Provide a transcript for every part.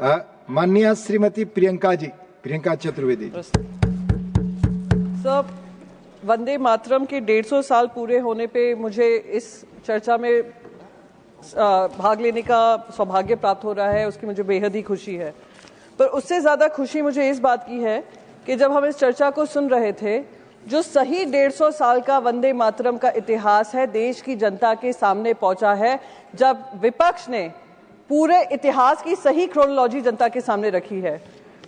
माननीय श्रीमती प्रियंका चतुर्वेदी जी। सर, वंदे मातरम के 150 साल पूरे होने पे मुझे इस चर्चा में भाग लेने का सौभाग्य प्राप्त हो रहा है, उसकी मुझे बेहद ही खुशी है। पर उससे ज्यादा खुशी मुझे इस बात की है कि जब हम इस चर्चा को सुन रहे थे, जो सही 150 साल का वंदे मातरम का इतिहास है देश की जनता के सामने पहुंचा है, जब विपक्ष ने पूरे इतिहास की सही क्रोनोलॉजी जनता के सामने रखी है।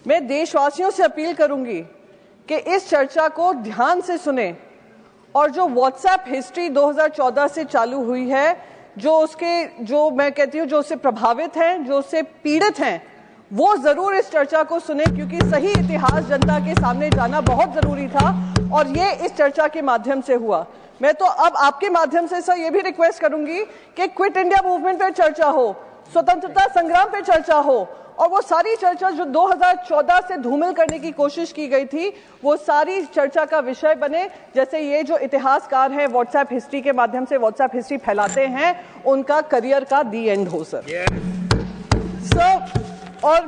मैं देशवासियों से अपील करूंगी कि इस चर्चा को ध्यान से सुने और जो व्हाट्सएप हिस्ट्री 2014 से चालू हुई है, जो मैं कहती हूँ जो उससे प्रभावित हैं, जो उससे पीड़ित हैं, वो जरूर इस चर्चा को सुने, क्योंकि सही इतिहास जनता के सामने जाना बहुत जरूरी था और ये इस चर्चा के माध्यम से हुआ। मैं तो अब आपके माध्यम से सर ये भी रिक्वेस्ट करूंगी कि क्विट इंडिया मूवमेंट पे चर्चा हो, स्वतंत्रता संग्राम पे चर्चा हो, और वो सारी चर्चा जो 2014 से धूमिल करने की कोशिश की गई थी, वो सारी चर्चा का विषय बने। जैसे ये जो इतिहासकार हैं व्हाट्सएप हिस्ट्री के माध्यम से व्हाट्सएप हिस्ट्री फैलाते हैं, उनका करियर का दी एंड हो सर। और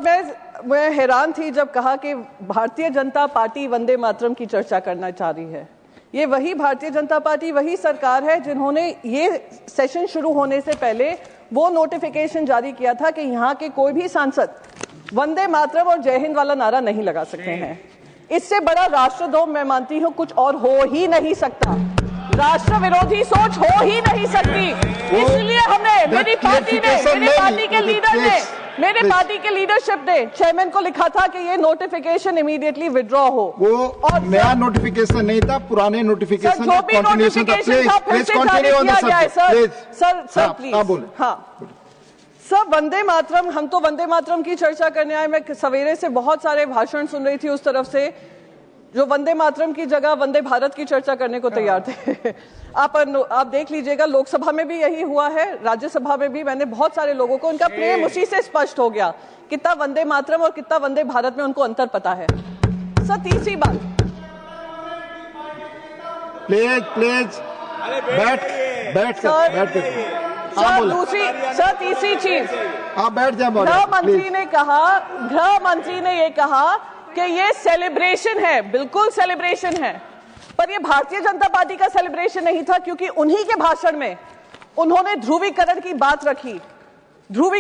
मैं हैरान थी जब कहा कि भारतीय जनता पार्टी वंदे मातरम की चर्चा करना चाह रही है। ये वही भारतीय जनता पार्टी, वही सरकार है जिन्होंने ये सेशन शुरू होने से पहले वो नोटिफिकेशन जारी किया था कि यहाँ के कोई भी सांसद वंदे मातरम और जय हिंद वाला नारा नहीं लगा सकते हैं। इससे बड़ा राष्ट्रद्रोह मैं मानती हूँ कुछ और हो ही नहीं सकता, राष्ट्र विरोधी सोच हो ही नहीं सकती। इसलिए हमने, मेरी पार्टी के लीडरशिप ने चेयरमैन को लिखा था कि ये नोटिफिकेशन इमीडिएटली विड्रॉ हो। वो और नया नोटिफिकेशन नहीं था, पुराने नोटिफिकेशन का कंटिन्यूएशन था। Please continue on the subject. Sir please. हाँ सर, वंदे मातरम, हम तो वंदे मातरम की चर्चा करने आए। मैं सवेरे से बहुत सारे भाषण सुन रही थी उस तरफ से जो वंदे मातरम की जगह वंदे भारत की चर्चा करने को तैयार थे। आप देख लीजिएगा, लोकसभा में भी यही हुआ है, राज्यसभा में भी। मैंने बहुत सारे लोगों को, उनका प्रेम उसी से स्पष्ट हो गया, कितना वंदे मातरम और कितना वंदे भारत में उनको अंतर पता है। सर तीसरी बात, प्लीज तीसरी चीज, आप बैठ जाए। गृह मंत्री ने ये कहा कि ये सेलिब्रेशन है, बिल्कुल सेलिब्रेशन है, पर ये भारतीय जनता पार्टी का सेलिब्रेशन नहीं था, क्योंकि उन्हीं के भाषण में उन्होंने ध्रुवीकरण की बात रखी,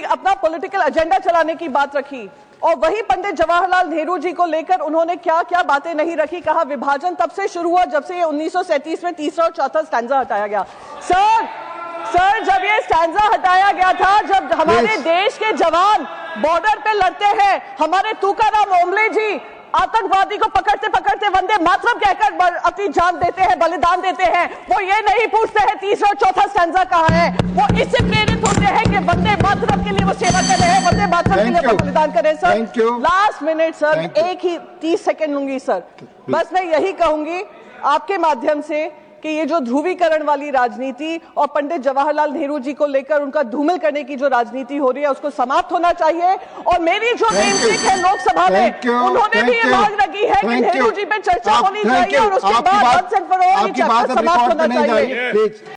अपना पॉलिटिकल एजेंडा चलाने की बात रखी, और वही पंडित जवाहरलाल नेहरू जी को लेकर उन्होंने क्या क्या बातें नहीं रखी। कहा विभाजन तब से शुरू हुआ जब से 1937 में तीसरा और चौथा स्टैंजा हटाया गया। सर जब ये स्टैंजा हटाया गया था, जब हमारे देश के जवान बॉर्डर पे लड़ते हैं, हमारे तुकाराम ओमले जी आतंकवादी को पकड़ते पकड़ते वंदे मातरम कहकर अपनी जान देते हैं, बलिदान देते हैं। वो ये नहीं पूछते हैं तीसरा और चौथा स्टैंजा कहाँ है, वो इससे प्रेरित होते हैं कि वंदे मातरम के लिए वो सेवा कर रहे हैं, वंदे मातरम के लिए वो बलिदान कर रहे हैं। सर लास्ट मिनट सर, एक ही 30 सेकंड लूंगी सर। बस मैं यही कहूंगी आपके माध्यम से कि ये जो ध्रुवीकरण वाली राजनीति और पंडित जवाहरलाल नेहरू जी को लेकर उनका धूमिल करने की जो राजनीति हो रही है, उसको समाप्त होना चाहिए। और मेरी जो नेमसेक है लोकसभा में, उन्होंने भी ये मांग रखी है कि नेहरू जी पे चर्चा होनी चाहिए और उसके बाद समाप्त होना चाहिए।